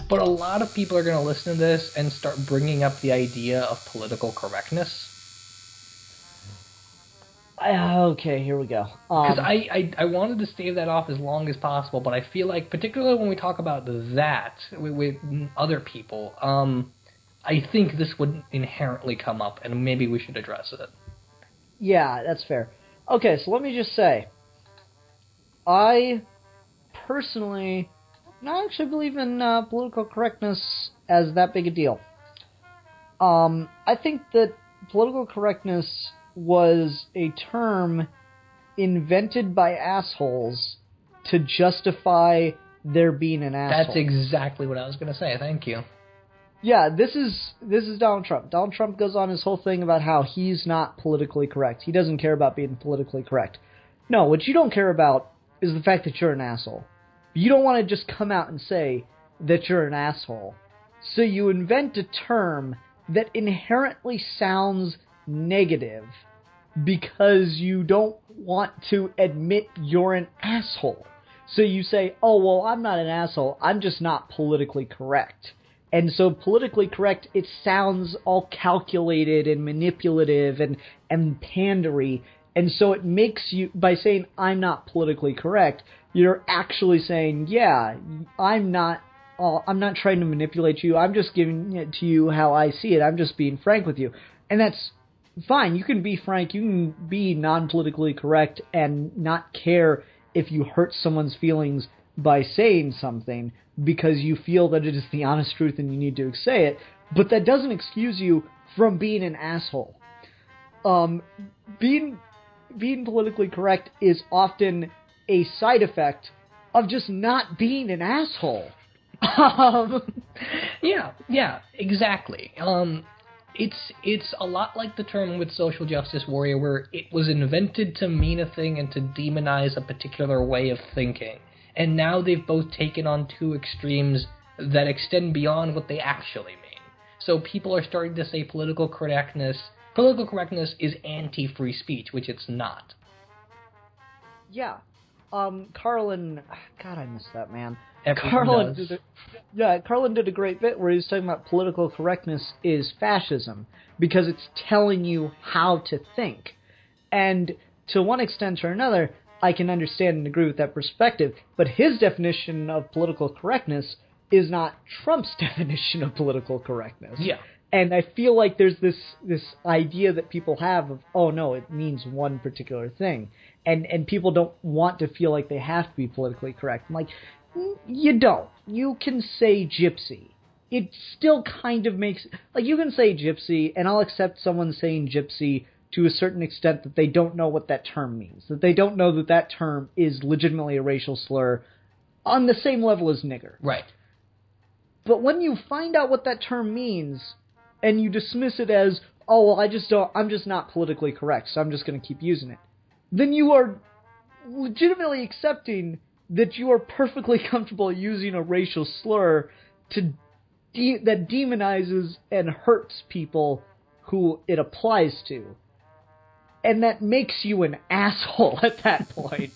But a lot of people are going to listen to this and start bringing up the idea of political correctness. Okay, here we go. Because I wanted to stave that off as long as possible, but I feel like, particularly when we talk about that with other people, I think this would inherently come up, and maybe we should address it. Yeah, that's fair. Okay, so let me just say, I personally not actually believe in political correctness as that big a deal. I think that political correctness was a term invented by assholes to justify their being an asshole. That's exactly what I was going to say. Thank you. Yeah, this is Donald Trump. Donald Trump goes on his whole thing about how he's not politically correct. He doesn't care about being politically correct. No, what you don't care about is the fact that you're an asshole. You don't want to just come out and say that you're an asshole. So you invent a term that inherently sounds negative because you don't want to admit you're an asshole. So you say, oh, well, I'm not an asshole. I'm just not politically correct. And so politically correct, it sounds all calculated and manipulative and pandery. And so it makes you, by saying I'm not politically correct, you're actually saying, yeah, I'm not trying to manipulate you. I'm just giving it to you how I see it. I'm just being frank with you. And that's fine. You can be frank. You can be non-politically correct and not care if you hurt someone's feelings by saying something because you feel that it is the honest truth and you need to say it. But that doesn't excuse you from being an asshole. Being politically correct is often a side effect of just not being an asshole. Yeah, exactly. It's a lot like the term with social justice warrior, where it was invented to mean a thing and to demonize a particular way of thinking. And now they've both taken on two extremes that extend beyond what they actually mean. So people are starting to say political correctness is anti-free speech, which it's not. Yeah. Carlin... God, I miss that man. Carlin did a great bit where he was talking about political correctness is fascism, because it's telling you how to think. And to one extent or another, I can understand and agree with that perspective, but his definition of political correctness is not Trump's definition of political correctness. Yeah. And I feel like there's this idea that people have of, oh no, it means one particular thing. And people don't want to feel like they have to be politically correct. I'm like, you don't. You can say gypsy. It still kind of makes... Like, you can say gypsy, and I'll accept someone saying gypsy to a certain extent that they don't know what that term means. That they don't know that that term is legitimately a racial slur on the same level as nigger. Right. But when you find out what that term means, and you dismiss it as, oh, well, I'm just not politically correct, so I'm just going to keep using it, then you are legitimately accepting that you are perfectly comfortable using a racial slur that demonizes and hurts people who it applies to. And that makes you an asshole at that point.